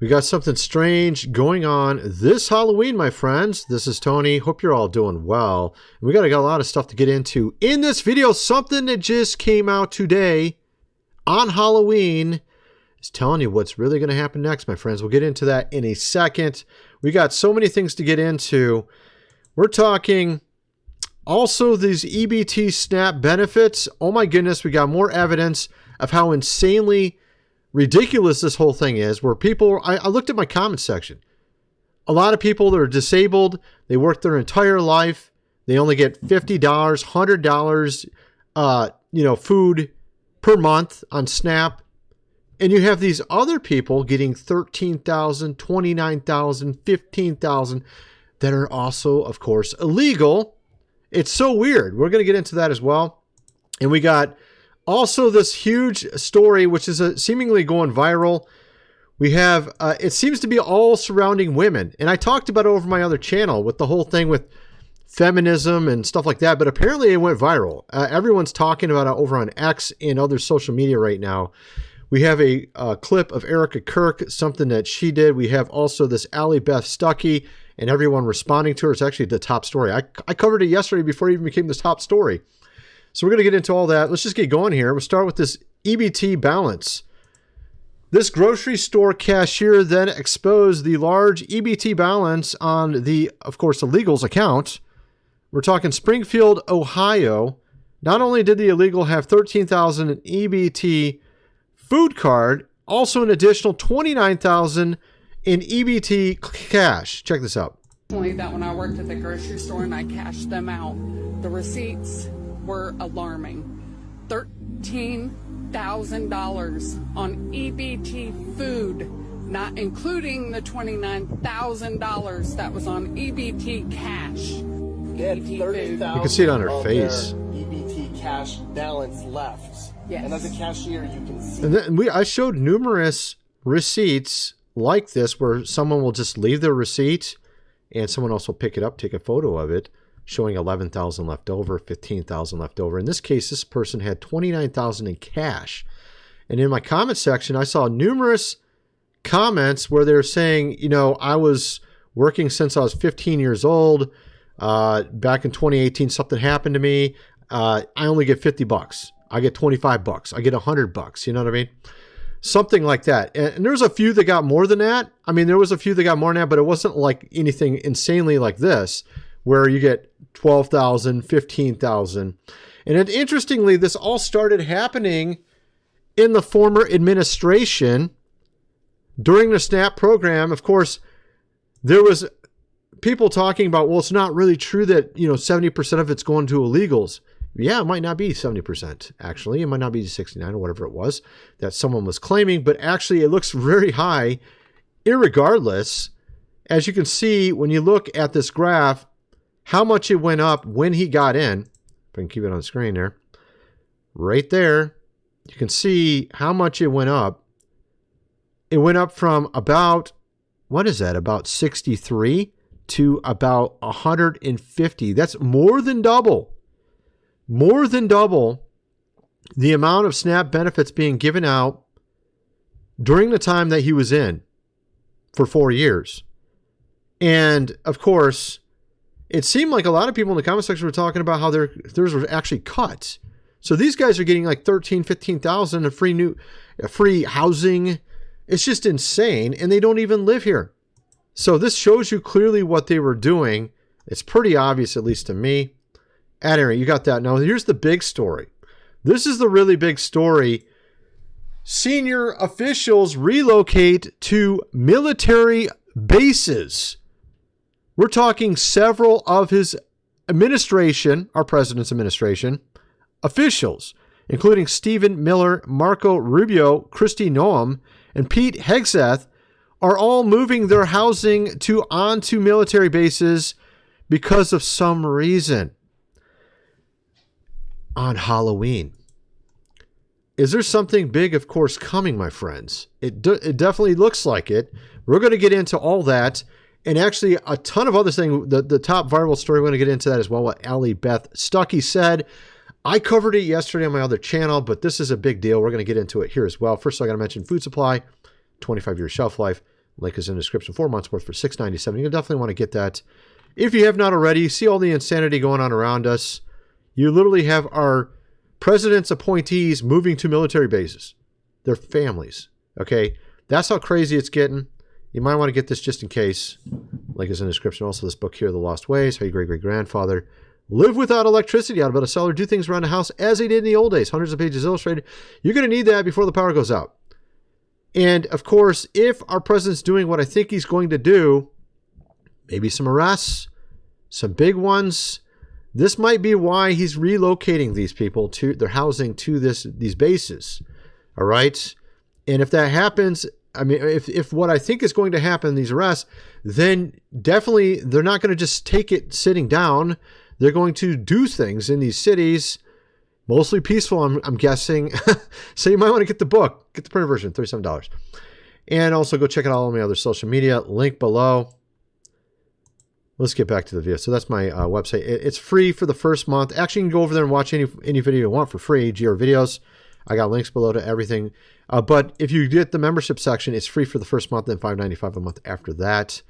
We got something strange going on this Halloween, my friends. This is Tony. Hope you're all doing well. We got a lot of stuff to get into in this video. Something that just came out today on Halloween is telling you what's really going to happen next, my friends. We'll get into that in a second. We got so many things to get into. We're talking also these EBT SNAP benefits. Oh my goodness, we got more evidence of how insanely ridiculous this whole thing is, where people, I looked at my comment section. A lot of people that are disabled, they work their entire life. They only get $50, $100, food per month on SNAP. And you have these other people getting $13,000, $29,000, $15,000 that are also, of course, illegal. It's so weird. We're going to get into that as well. And we got also this huge story, which is seemingly going viral. We have, it seems to be all surrounding women. And I talked about it over my other channel with the whole thing with feminism and stuff like that. But apparently it went viral. Everyone's talking about it over on X and other social media right now. We have a clip of Erica Kirk, something that she did. We have also this Allie Beth Stuckey and everyone responding to her. It's actually the top story. I covered it yesterday before it even became the top story. So we're going to get into all that. Let's just get going here. We'll start with this EBT balance. This grocery store cashier then exposed the large EBT balance on the, of course, illegals account. We're talking Springfield, Ohio. Not only did the illegal have $13,000 in EBT food card, also an additional $29,000 in EBT cash. Check this out. That when I worked at the grocery store and I cashed them out, the receipts were alarming. $13,000 on EBT food, not including the $29,000 that was on EBT cash. They had $30,000. You can see it on her face. EBT cash balance left. Yes. And as a cashier, you can see. And then I showed numerous receipts like this where someone will just leave their receipt and someone else will pick it up, take a photo of it, showing $11,000 left over, $15,000 left over. In this case, this person had $29,000 in cash. And in my comment section, I saw numerous comments where they're saying, I was working since I was 15 years old. Back in 2018, something happened to me. I only get $50. I get $25. I get $100. You know what I mean? Something like that. And there's a few that got more than that. I mean, there was a few that got more than that, but it wasn't like anything insanely like this, where you get $12,000, $15,000. And interestingly, this all started happening in the former administration during the SNAP program. Of course, there was people talking about, well, it's not really true that, 70% of it's going to illegals. Yeah, it might not be 70%, actually. It might not be 69 or whatever it was that someone was claiming, but actually it looks very high irregardless. As you can see, when you look at this graph, how much it went up when he got in. If I can keep it on the screen there. Right there, you can see how much it went up. It went up from about, about 63 to about 150. That's more than double. More than double the amount of SNAP benefits being given out during the time that he was in for 4 years. And of course, it seemed like a lot of people in the comment section were talking about how theirs were actually cut. So these guys are getting like $13,000, $15,000 of free housing. It's just insane. And they don't even live here. So this shows you clearly what they were doing. It's pretty obvious, at least to me. At any rate, you got that. Now, here's the big story. This is the really big story. Senior officials relocate to military bases. We're talking several of his administration, our president's administration, officials, including Stephen Miller, Marco Rubio, Kristi Noem, and Pete Hegseth, are all moving their housing onto military bases because of some reason. On Halloween. Is there something big, of course, coming, my friends? It definitely looks like it. We're going to get into all that and actually a ton of other things. The top viral story, we're going to get into that as well, what Allie Beth Stuckey said. I covered it yesterday on my other channel, but this is a big deal. We're going to get into it here as well. First, I got to mention food supply, 25-year shelf life. Link is in the description. 4 months worth for $6.97. You definitely want to get that. If you have not already, see all the insanity going on around us. You literally have our president's appointees moving to military bases. Their families. Okay? That's how crazy it's getting. You might want to get this just in case. Link is in the description. Also, this book here, The Lost Ways, How Your Great-Great-Grandfather Live Without Electricity, How to Build a Cellar, Do Things Around the House as They Did in the Old Days. Hundreds of pages illustrated. You're going to need that before the power goes out. And, of course, if our president's doing what I think he's going to do, maybe some arrests, some big ones, this might be why he's relocating these people to their housing to these bases. All right? And if that happens, I mean, if what I think is going to happen, these arrests, then definitely they're not going to just take it sitting down. They're going to do things in these cities, mostly peaceful, I'm guessing. So you might want to get the book. Get the printed version, $37. And also go check out all of my other social media. Link below. Let's get back to the video. So that's my website. It's free for the first month. Actually, you can go over there and watch any video you want for free, GR videos. I got links below to everything. But if you get the membership section, it's free for the first month, then $5.95 a month after that.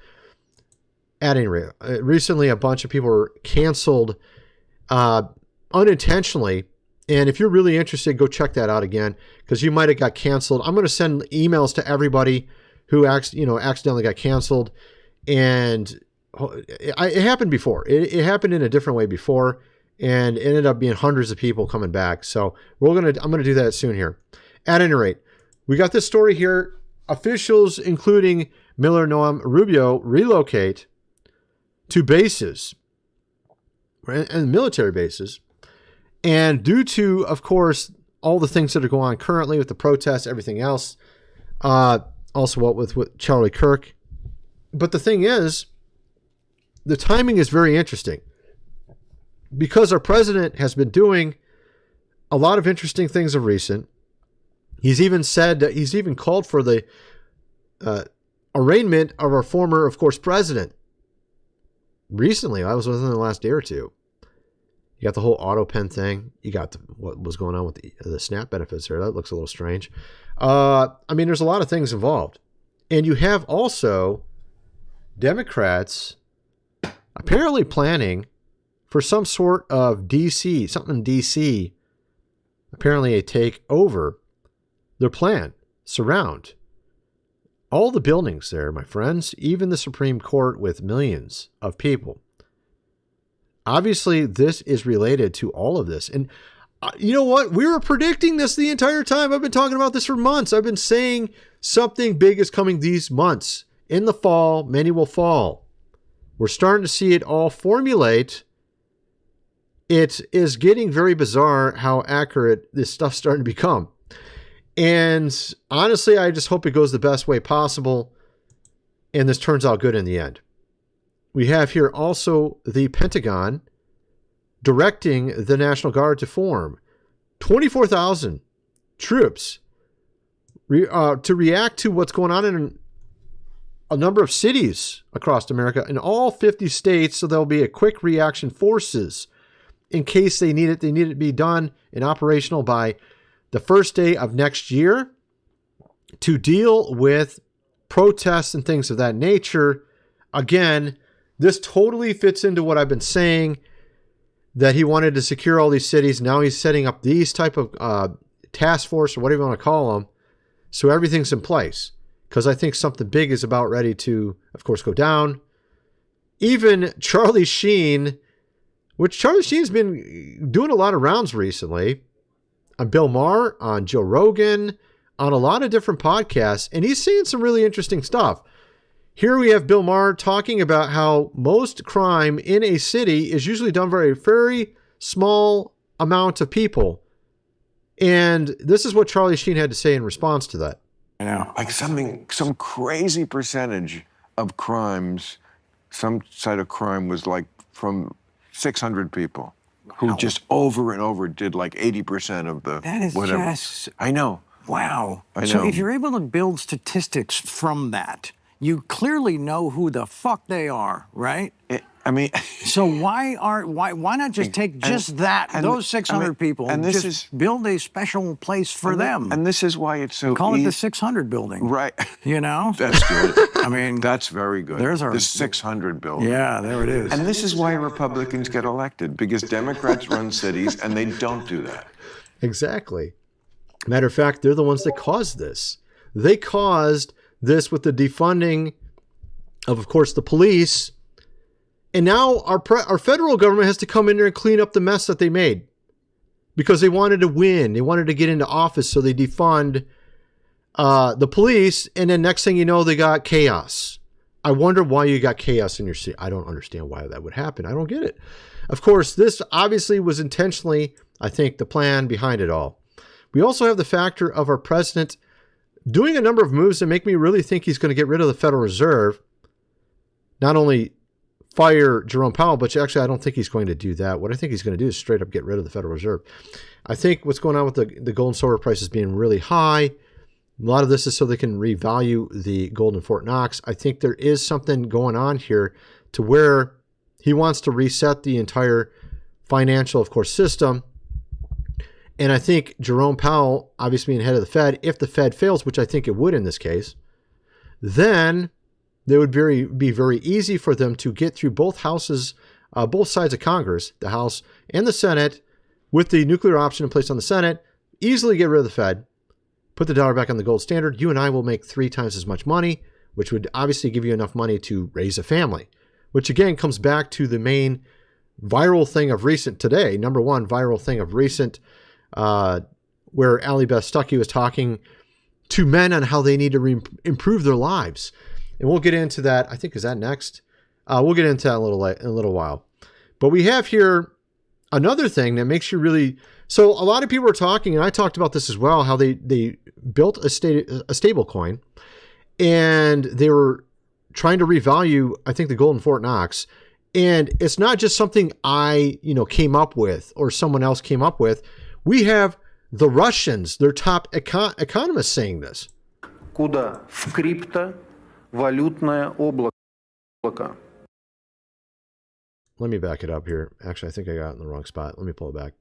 At any rate, recently a bunch of people were canceled unintentionally. And if you're really interested, go check that out again, because you might have got canceled. I'm going to send emails to everybody who accidentally got canceled. And it happened before. It happened in a different way before, and it ended up being hundreds of people coming back. So I'm going to do that soon here. At any rate, we got this story here. Officials, including Miller, Noam, Rubio, relocate to bases, and military bases. And due to, of course, all the things that are going on currently with the protests, everything else, also what with Charlie Kirk. But the thing is, the timing is very interesting, because our president has been doing a lot of interesting things of recent. He's even said that he's even called for the arraignment of our former, of course, president. Recently, I was within the last day or two. You got the whole auto pen thing. You got what was going on with the SNAP benefits there. That looks a little strange. I mean, there's a lot of things involved. And you have also Democrats apparently planning for some sort of something in DC, apparently a takeover. Their plan, surround all the buildings there, my friends, even the Supreme Court with millions of people. Obviously, this is related to all of this. And you know what? We were predicting this the entire time. I've been talking about this for months. I've been saying something big is coming these months. In the fall, many will fall. We're starting to see it all formulate. It is getting very bizarre how accurate this stuff's starting to become. And honestly, I just hope it goes the best way possible, and this turns out good in the end. We have here also the Pentagon directing the National Guard to form 24,000 troops to react to what's going on in a number of cities across America in all 50 states. So there'll be a quick reaction forces in case they need it. They need it to be done and operational by the first day of next year to deal with protests and things of that nature. Again, this totally fits into what I've been saying, that he wanted to secure all these cities. Now he's setting up these type of task force, or whatever you want to call them, so everything's in place. Because I think something big is about ready to, of course, go down. Even Charlie Sheen, which Charlie Sheen's been doing a lot of rounds recently, on Bill Maher, on Joe Rogan, on a lot of different podcasts, and he's saying some really interesting stuff. Here we have Bill Maher talking about how most crime in a city is usually done by a very small amount of people. And this is what Charlie Sheen had to say in response to that. I know, like some crazy percentage of crimes, some side of crime was like from 600 people. Who just over and over did like 80% of the that is whatever. Just I know. Wow. I know. So if you're able to build statistics from that, you clearly know who the fuck they are, right? I mean, So why not just take those 600 people and just build a special place for them? And this is why it's so Call it the 600 building. Right. You know? That's good. I mean, that's very good. There's our the 600 building. Yeah, there it is. And this is why Republicans get elected, because Democrats run cities and they don't do that. Exactly. Matter of fact, they're the ones that caused this. They caused this with the defunding of course, the police. And now our federal government has to come in there and clean up the mess that they made because they wanted to win. They wanted to get into office, so they defund the police. And then next thing you know, they got chaos. I wonder why you got chaos in your city. I don't understand why that would happen. I don't get it. Of course, this obviously was intentionally, I think, the plan behind it all. We also have the factor of our president doing a number of moves that make me really think he's going to get rid of the Federal Reserve. Not only fire Jerome Powell, but actually I don't think he's going to do that. What I think he's going to do is straight up get rid of the Federal Reserve. I think what's going on with the gold and silver prices being really high, a lot of this is so they can revalue the gold in Fort Knox. I think there is something going on here to where he wants to reset the entire financial, of course, system. And I think Jerome Powell, obviously being head of the Fed, if the Fed fails, which I think it would in this case, then it would be very easy for them to get through both houses, both sides of Congress, the House and the Senate, with the nuclear option in place on the Senate, easily get rid of the Fed, put the dollar back on the gold standard. You and I will make 3 times as much money, which would obviously give you enough money to raise a family, which again comes back to the main viral thing of recent today. Number one viral thing of recent, where Allie Beth Stuckey was talking to men on how they need to improve their lives. And we'll get into that. I think, is that next? We'll get into that in a little while. But we have here another thing that makes you really... So a lot of people are talking, and I talked about this as well, how they built a stable coin, and they were trying to revalue, I think, the gold in Fort Knox. And it's not just something I came up with or someone else came up with. We have the Russians, their top economists, saying this. Куда? В криптовалютное облако. Let me back it up here. Actually, I think I got it in the wrong spot. Let me pull it back.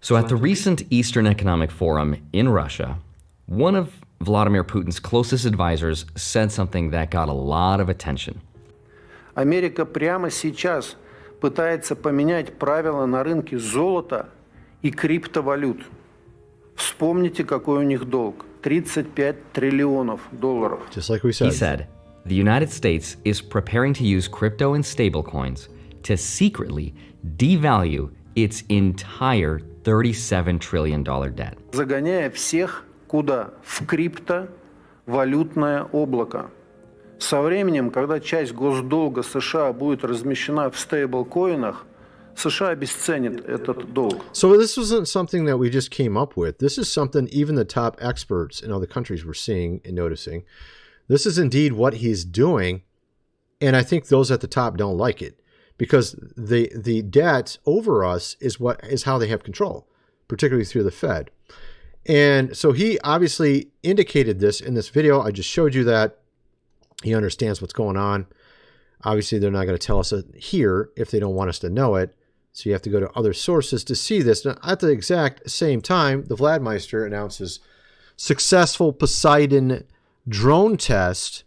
So at the recent Eastern Economic Forum in Russia, one of Vladimir Putin's closest advisors said something that got a lot of attention. Америка прямо сейчас пытается поменять правила на рынке золота и криптовалют. Вспомните, какой у них долг. 35 триллионов долларов. Just like we said. He said, the United States is preparing to use crypto and stablecoins to secretly devalue its entire $37 trillion debt. Загоняя всех куда? В криптовалютное облако. Со временем, когда часть госдолга США будет размещена в стейблкоинах, США обесценит этот долг. So this wasn't something that we just came up with. This is something even the top experts in other countries were seeing and noticing. This is indeed what he's doing, and I think those at the top don't like it because the debt over us is how they have control, particularly through the Fed. And so he obviously indicated this in this video. I just showed you that he understands what's going on. Obviously, they're not going to tell us here if they don't want us to know it. So you have to go to other sources to see this. Now, at the exact same time, the Vladmeister announces successful Poseidon drone test,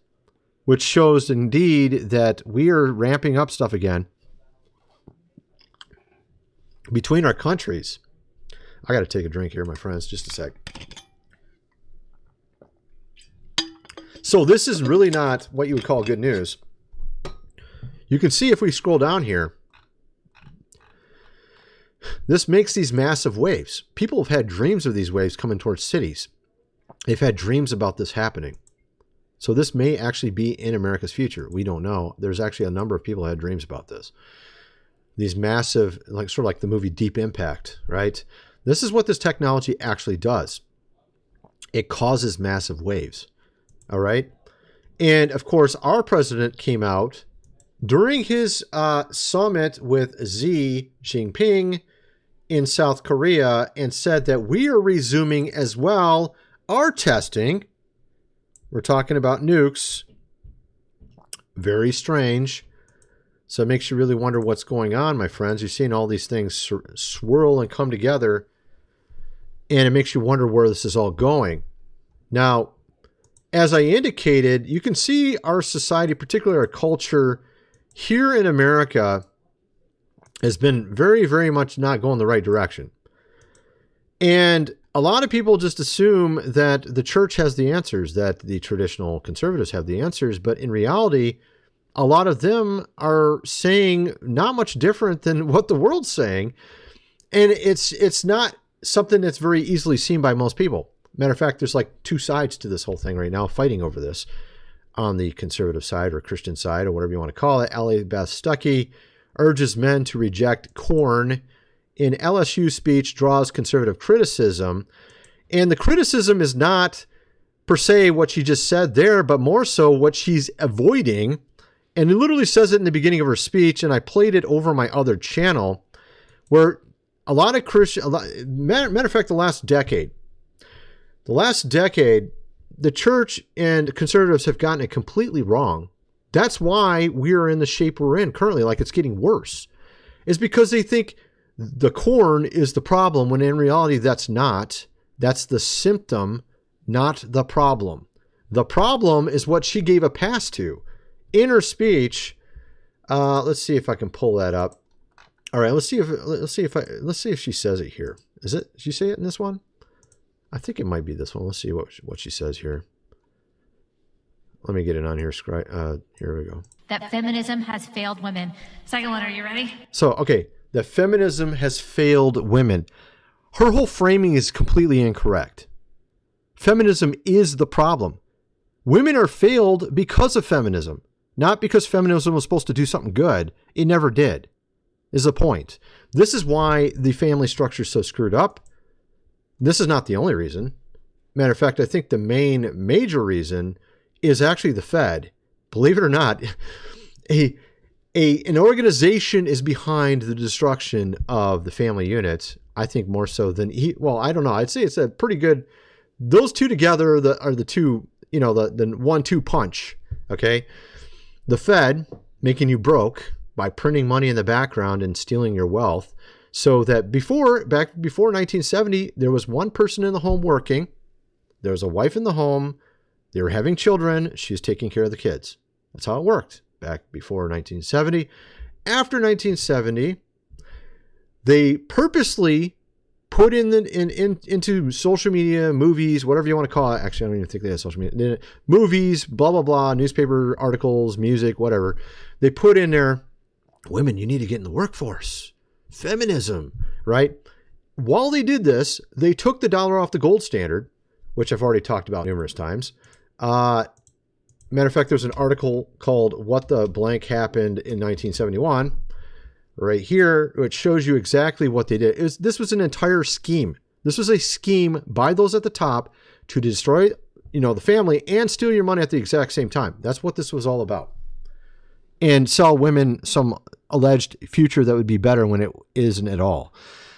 which shows indeed that we are ramping up stuff again between our countries. I got to take a drink here, my friends. Just a sec. So this is really not what you would call good news. You can see if we scroll down here, this makes these massive waves. People have had dreams of these waves coming towards cities. They've had dreams about this happening. So this may actually be in America's future. We don't know. There's actually a number of people who had dreams about this. These massive, sort of like the movie Deep Impact, right? This is what this technology actually does. It causes massive waves. All right. And of course, our president came out during his summit with Xi Jinping in South Korea and said that we are resuming as well our testing. We're talking about nukes. Very strange. So it makes you really wonder what's going on, my friends. You're seeing all these things swirl and come together, and it makes you wonder where this is all going. Now, as I indicated, you can see our society, particularly our culture here in America, has been very, very much not going the right direction. And a lot of people just assume that the church has the answers, that the traditional conservatives have the answers. But in reality, a lot of them are saying not much different than what the world's saying. And it's not something that's very easily seen by most people. Matter of fact, there's like two sides to this whole thing right now, fighting over this. On the conservative side or Christian side or whatever you want to call it, Allie Beth Stuckey urges men to reject corn in LSU speech, draws conservative criticism. And the criticism is not per se what she just said there, but more so what she's avoiding. And it literally says it in the beginning of her speech, and I played it over my other channel, where a lot of matter of fact, the last decade, the church and conservatives have gotten it completely wrong. That's why we're in the shape we're in currently, like it's getting worse. Is because they think the corn is the problem, when in reality that's not. That's the symptom, not the problem. The problem is what she gave a pass to in her speech. Let's see if I can pull that up. All right, let's see if she says it here. Is it? Did she say it in this one? I think it might be this one. Let's see what she says here. Let me get it on here. Here we go. That feminism has failed women. Second one, are you ready? So, okay, that feminism has failed women. Her whole framing is completely incorrect. Feminism is the problem. Women are failed because of feminism, not because feminism was supposed to do something good. It never did, is the point. This is why the family structure is so screwed up. This is not the only reason. Matter of fact, I think the major reason is actually the Fed. Believe it or not, an organization is behind the destruction of the family unit. I think more so than I don't know. I'd say it's a pretty good. Those two together are the two, the 1-2 punch. Okay, the Fed making you broke by printing money in the background and stealing your wealth. So that back before 1970, there was one person in the home working. There was a wife in the home. They were having children. She was taking care of the kids. That's how it worked back before 1970. After 1970, they purposely put into social media, movies, whatever you want to call it. Actually, I don't even think they had social media. Movies, blah, blah, blah, newspaper articles, music, whatever. They put in there, women, you need to get in the workforce. Feminism, right? While they did this, they took the dollar off the gold standard, which I've already talked about numerous times. Matter of fact, there's an article called What the Blank Happened in 1971 right here, which shows you exactly what they did. This was an entire scheme. This was a scheme by those at the top to destroy, the family and steal your money at the exact same time. That's what this was all about. And sell women some alleged future that would be better when it isn't at all.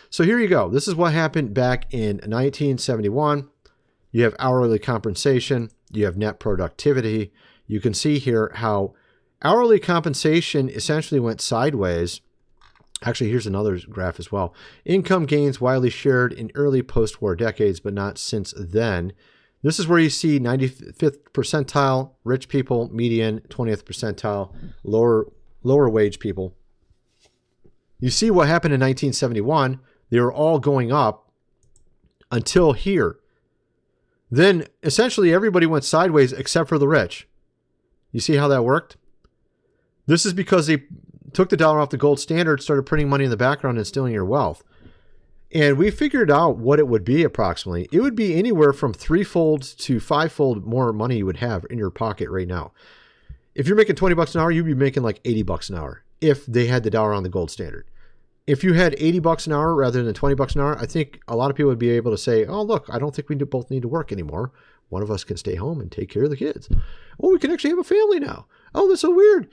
So here you go. This is what happened back in 1971. You have hourly compensation. You have net productivity. You can see here how hourly compensation essentially went sideways. Actually, here's another graph as well. Income gains widely shared in early post-war decades, but not since then. This is where you see 95th percentile, rich people, median, 20th percentile, lower wage people. You see what happened in 1971. They were all going up until here. Then essentially everybody went sideways except for the rich. You see how that worked? This is because they took the dollar off the gold standard, started printing money in the background and stealing your wealth. And we figured out what it would be approximately. It would be anywhere from 3-fold to 5-fold more money you would have in your pocket right now. If you're making $20 an hour, you'd be making like $80 an hour if they had the dollar on the gold standard. If you had $80 an hour rather than $20 an hour, I think a lot of people would be able to say, oh, look, I don't think we both need to work anymore. One of us can stay home and take care of the kids. Oh, we can actually have a family now. Oh, that's so weird.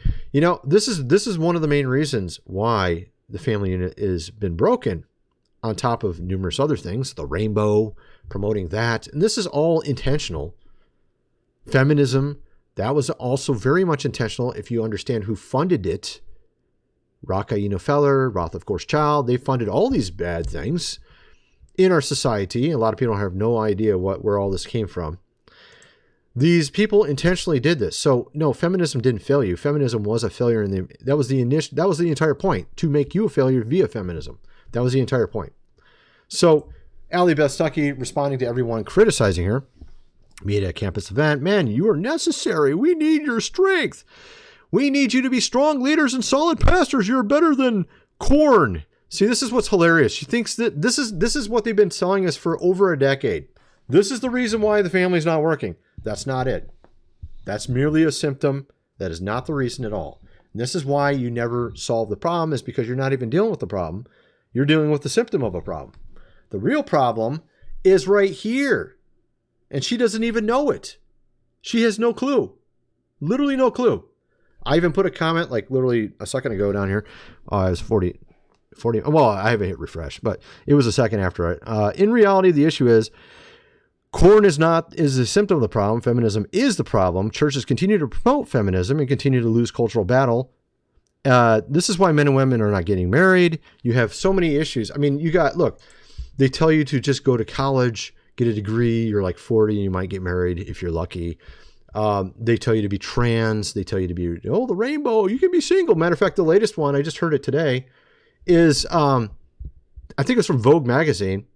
This is one of the main reasons why the family unit has been broken, on top of numerous other things, the rainbow, promoting that. And this is all intentional. Feminism, that was also very much intentional if you understand who funded it. Rockefeller, Roth, of course, Child. They funded all these bad things in our society. A lot of people have no idea where all this came from. These people intentionally did this. So no, feminism didn't fail you. Feminism was a failure, and that was the entire point, to make you a failure via feminism. That was the entire point. So Allie Beth Stuckey responding to everyone criticizing her, be it at a campus event, man, you are necessary. We need your strength. We need you to be strong leaders and solid pastors. You're better than corn. See, this is what's hilarious. She thinks that this is what they've been selling us for over a decade. This is the reason why the family's not working. That's not it. That's merely a symptom. That is not the reason at all. And this is why you never solve the problem, is because you're not even dealing with the problem. You're dealing with the symptom of a problem. The real problem is right here. And she doesn't even know it. She has no clue. Literally no clue. I even put a comment like literally a second ago down here. It was 40. Well, I haven't hit refresh, but it was a second after it. In reality, the issue is corn is a symptom of the problem. Feminism is the problem. Churches continue to promote feminism and continue to lose cultural battle. This is why men and women are not getting married. You have so many issues. I mean, look, they tell you to just go to college, get a degree. You're like 40 and you might get married if you're lucky. They tell you to be trans. They tell you to be, the rainbow. You can be single. Matter of fact, the latest one, I just heard it today, is I think it's from Vogue magazine,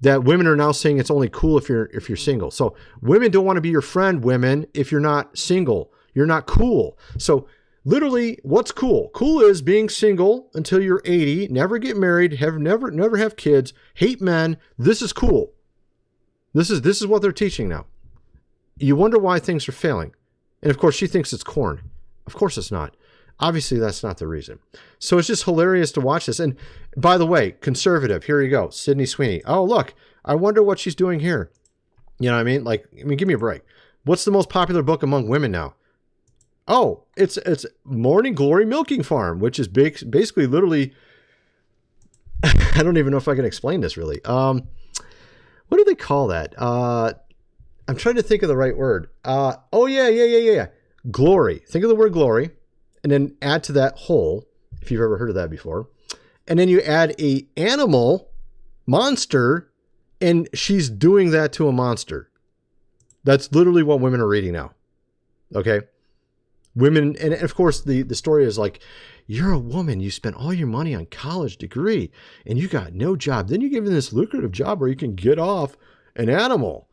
that women are now saying it's only cool if you're single. So women don't want to be your friend, women, if you're not single. You're not cool. So literally, what's cool? Cool is being single until you're 80, never get married, never have kids, hate men. This is cool. This is what they're teaching now. You wonder why things are failing. And of course, she thinks it's corn. Of course it's not. Obviously, that's not the reason. So it's just hilarious to watch this. And by the way, conservative, here you go, Sydney Sweeney. Oh, look, I wonder what she's doing here. You know what I mean? Give me a break. What's the most popular book among women now? Oh, it's Morning Glory Milking Farm, which is basically literally, I don't even know if I can explain this really. What do they call that? I'm trying to think of the right word. Yeah. Glory. Think of the word glory, and then add to that whole, if you've ever heard of that before. And then you add a animal, monster, and she's doing that to a monster. That's literally what women are reading now. Okay? Women, and of course the story is like, you're a woman, you spent all your money on college degree, and you got no job. Then you give them this lucrative job where you can get off an animal.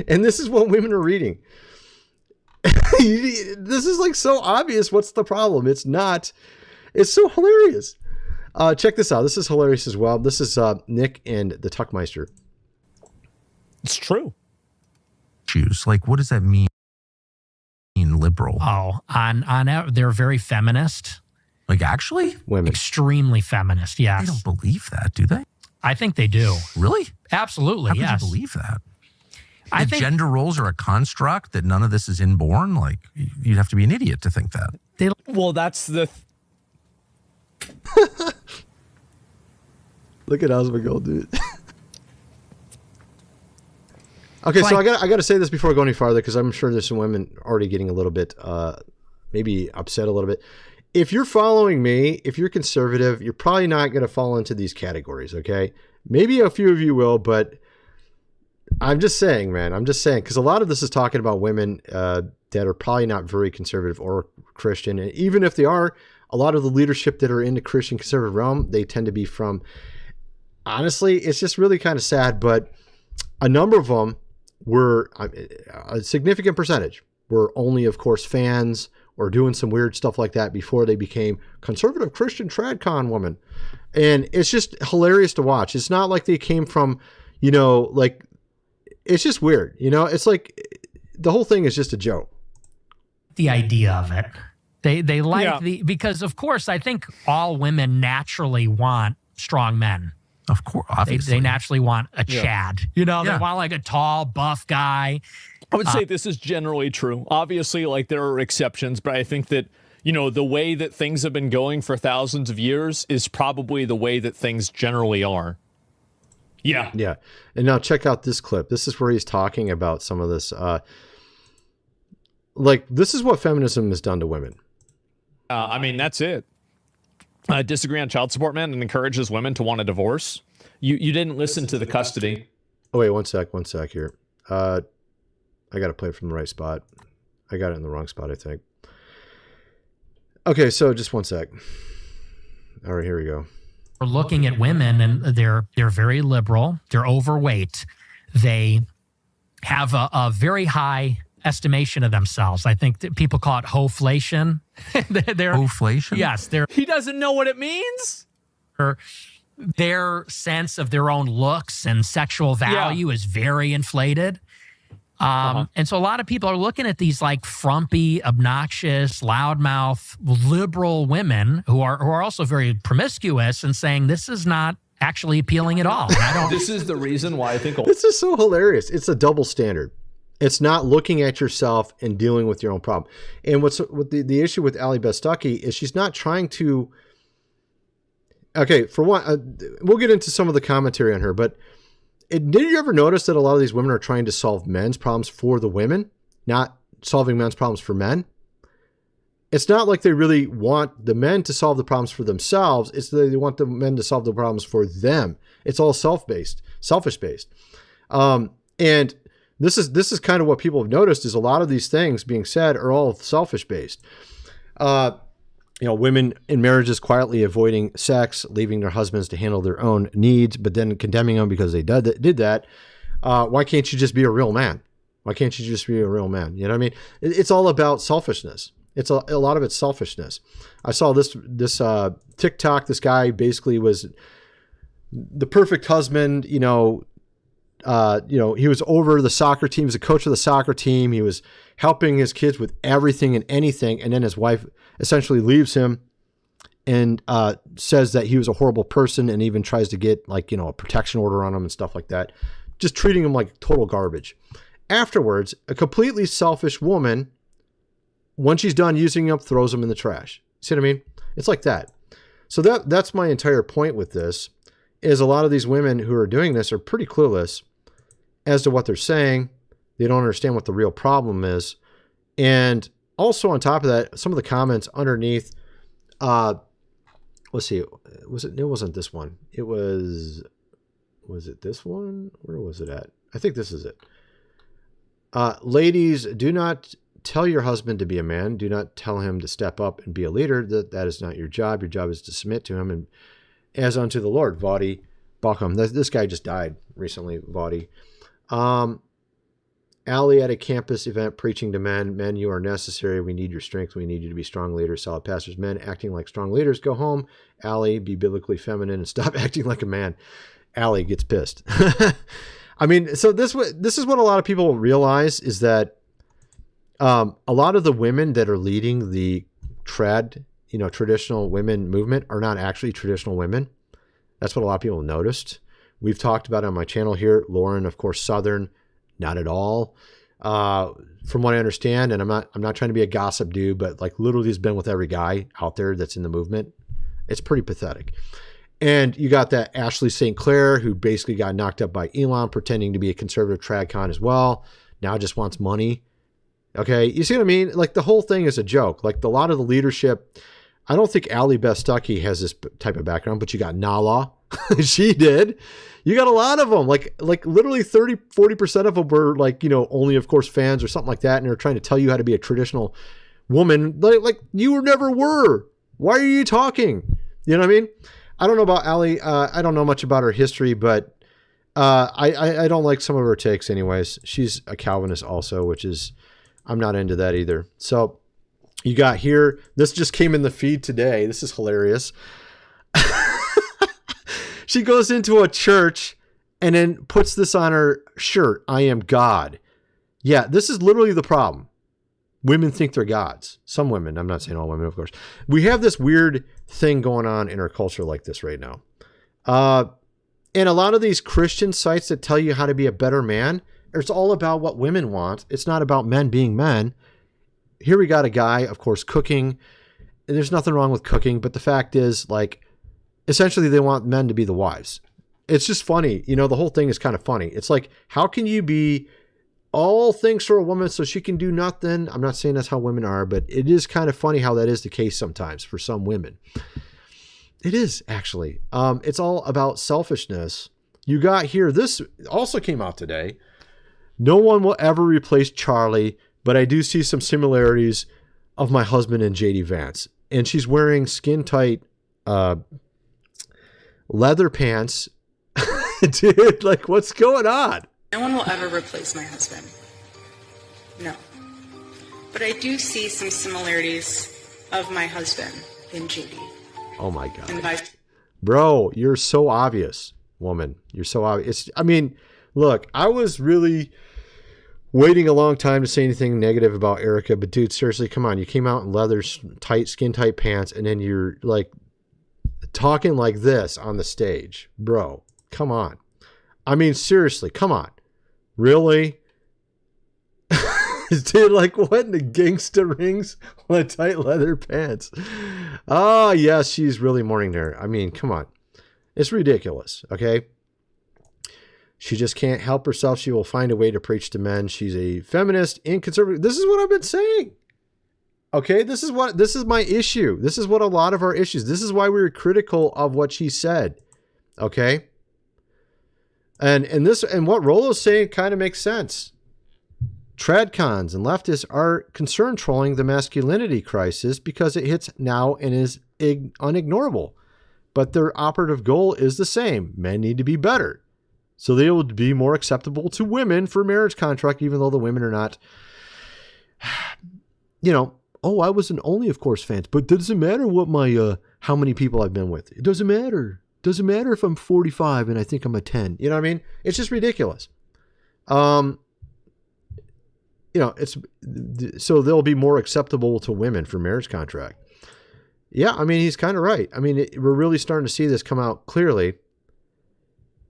And this is what women are reading. This is like so obvious. What's the problem? It's not. It's so hilarious. Check this out. This is hilarious as well. This is Nick and the Tuckmeister. It's true. Choose. Like, what does that mean? Liberal. Oh, they're very feminist. Like, actually? Women. Extremely feminist, yes. They don't believe that, do they? I think they do. Really? Absolutely, yes. How could you believe that? I think gender roles are a construct, that none of this is inborn. Like, you'd have to be an idiot to think that. Well, that's the... Look at Oswego, dude. Okay, so I got to say this before I go any farther, because I'm sure there's some women already getting a little bit, maybe upset a little bit. If you're following me, if you're conservative, you're probably not going to fall into these categories, okay? Maybe a few of you will, but I'm just saying, man. I'm just saying, because a lot of this is talking about women that are probably not very conservative or Christian. And even if they are, a lot of the leadership that are in the Christian conservative realm, they tend to be from, honestly, it's just really kind of sad, but a number of them were, a significant percentage were only, of course, fans or doing some weird stuff like that before they became conservative Christian TradCon women. And it's just hilarious to watch. It's not like they came from, like, it's just weird. It's like the whole thing is just a joke. The idea of it. They like because of course, I think all women naturally want strong men. Of course, obviously. They naturally want a Chad. They want like a tall, buff guy. I would say this is generally true. Obviously, like, there are exceptions, but I think that, the way that things have been going for thousands of years is probably the way that things generally are. Yeah. Yeah. And now check out this clip. This is where he's talking about some of this. This is what feminism has done to women. I mean, that's it. Disagree on child support, man, and encourages women to want a divorce. You didn't listen to the custody. Oh, wait, one sec here. I got to play it from the right spot. I got it in the wrong spot, I think. Okay, so just one sec. All right, here we go. We're looking at women, and they're very liberal. They're overweight. They have a very high estimation of themselves. I think that people call it hoflation. Hoflation? Yes. He doesn't know what it means? Their sense of their own looks and sexual value is very inflated. And so a lot of people are looking at these like frumpy, obnoxious, loudmouth, liberal women who are also very promiscuous and saying this is not actually appealing at all. This is the reason why I think this is so hilarious. It's a double standard. It's not looking at yourself and dealing with your own problem. And what the issue with Allie Beth Stuckey is she's not trying to. Okay, for one, we'll get into some of the commentary on her, but did you ever notice that a lot of these women are trying to solve men's problems for the women, not solving men's problems for men? It's not like they really want the men to solve the problems for themselves. It's that they want the men to solve the problems for them. It's all selfish based. And this is kind of what people have noticed is a lot of these things being said are all selfish based. Women in marriages quietly avoiding sex, leaving their husbands to handle their own needs, but then condemning them because they did that. Why can't you just be a real man? Why can't you just be a real man? You know what I mean? It's all about selfishness. It's a lot of it's selfishness. I saw this TikTok. This guy basically was the perfect husband. He was over the soccer team. He was a coach of the soccer team. He was helping his kids with everything and anything. And then his wife essentially leaves him and says that he was a horrible person and even tries to get a protection order on him and stuff like that. Just treating him like total garbage. Afterwards, a completely selfish woman, when she's done using him up, throws him in the trash. See what I mean? It's like that. So that's my entire point with this is a lot of these women who are doing this are pretty clueless as to what they're saying. They don't understand what the real problem is. And also on top of that, some of the comments underneath, let's see, it wasn't this one. Was it this one? Where was it at? I think this is it. Ladies, do not tell your husband to be a man. Do not tell him to step up and be a leader. That is not your job. Your job is to submit to him and as unto the Lord. Vadi Bakum. This guy just died recently, Vadi. Allie at a campus event preaching to men. Men, you are necessary. We need your strength. We need you to be strong leaders, solid pastors. Men acting like strong leaders. Go home. Allie, be biblically feminine and stop acting like a man. Allie gets pissed. I mean, so this is what a lot of people realize is that a lot of the women that are leading the traditional women movement are not actually traditional women. That's what a lot of people have noticed. We've talked about it on my channel here. Lauren, of course, Southern, not at all. From what I understand, and I'm not trying to be a gossip dude, but literally has been with every guy out there that's in the movement. It's pretty pathetic. And you got that Ashley St. Clair, who basically got knocked up by Elon, pretending to be a conservative tradcon as well. Now just wants money. Okay, you see what I mean? The whole thing is a joke. A lot of the leadership, I don't think Allie Beth Stuckey has this type of background, but you got Nala. She did. You got a lot of them. Literally 30-40% of them were only, of course, fans or something like that, and they're trying to tell you how to be a traditional woman. You never were. Why are you talking? You know what I mean? I don't know about Allie. I don't know much about her history, but I don't like some of her takes anyways. She's a Calvinist also, which is, I'm not into that either. So you got here, this just came in the feed today. This is hilarious. She goes into a church and then puts this on her shirt. I am God. Yeah, this is literally the problem. Women think they're gods. Some women, I'm not saying all women, of course. We have this weird thing going on in our culture like this right now. And a lot of these Christian sites that tell you how to be a better man, it's all about what women want. It's not about men being men. Here we got a guy, of course, cooking. And there's nothing wrong with cooking, but the fact is, essentially they want men to be the wives. It's just funny. The whole thing is kind of funny. It's how can you be all things for a woman so she can do nothing. I'm not saying that's how women are, but it is kind of funny how that is the case sometimes for some women. It is, actually. It's all about selfishness. You got here, this also came out today. No one will ever replace Charlie, but I do see some similarities of my husband and JD Vance. And she's wearing skin-tight leather pants. Dude, like, what's going on? No one will ever replace my husband. No. But I do see some similarities of my husband in JD. Oh my God. Bro, you're so obvious, woman. You're so obvious. I mean, look, I was really waiting a long time to say anything negative about Erica, but dude, seriously, come on. You came out in leather, tight, skin-tight pants, and then you're like talking like this on the stage. Bro, come on. I mean, seriously, come on. Really? Dude, like, what in the gangster rings on tight leather pants? Oh, yes, she's really mourning there. I mean, come on. It's ridiculous, okay? She just can't help herself. She will find a way to preach to men. She's a feminist and conservative. This is what I've been saying. Okay, this is my issue. This is what a lot of our issues. This is why we were critical of what she said. Okay? And what Rollo's saying kind of makes sense. Tradcons and leftists are concerned trolling the masculinity crisis because it hits now and is unignorable. But their operative goal is the same. Men need to be better. So they will be more acceptable to women for marriage contract, even though the women are not, I was an Only Of Course fan, but it doesn't matter what how many people I've been with. It doesn't matter. It doesn't matter if I'm 45 and I think I'm a 10. You know what I mean? It's just ridiculous. So they'll be more acceptable to women for marriage contract. Yeah, I mean, he's kind of right. I mean, we're really starting to see this come out clearly.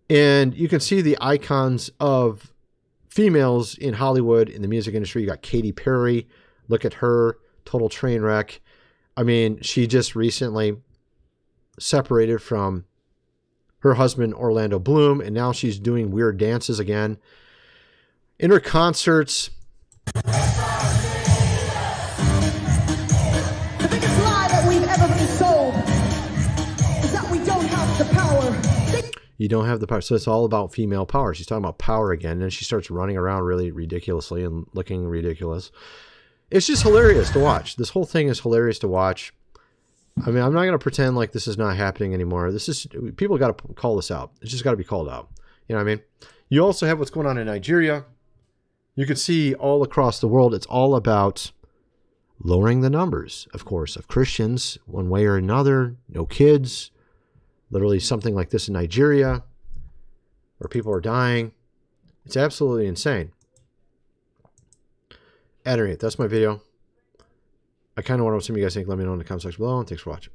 And you can see the icons of females in Hollywood, in the music industry. You got Katy Perry. Look at her. Total train wreck. I mean, she just recently separated from her husband, Orlando Bloom, and now she's doing weird dances again. In her concerts... The biggest lie that we've ever been sold is that we don't have the power. You don't have the power. So it's all about female power. She's talking about power again, and she starts running around really ridiculously and looking ridiculous. It's just hilarious to watch. This whole thing is hilarious to watch. I mean, I'm not going to pretend like this is not happening anymore. People got to call this out. It's just got to be called out. You know what I mean? You also have what's going on in Nigeria. You can see all across the world, it's all about lowering the numbers, of course, of Christians one way or another. No kids. Literally something like this in Nigeria where people are dying. It's absolutely insane. At any rate, that's my video. I kind of want to know what some of you guys think. Let me know in the comment section below. And thanks for watching.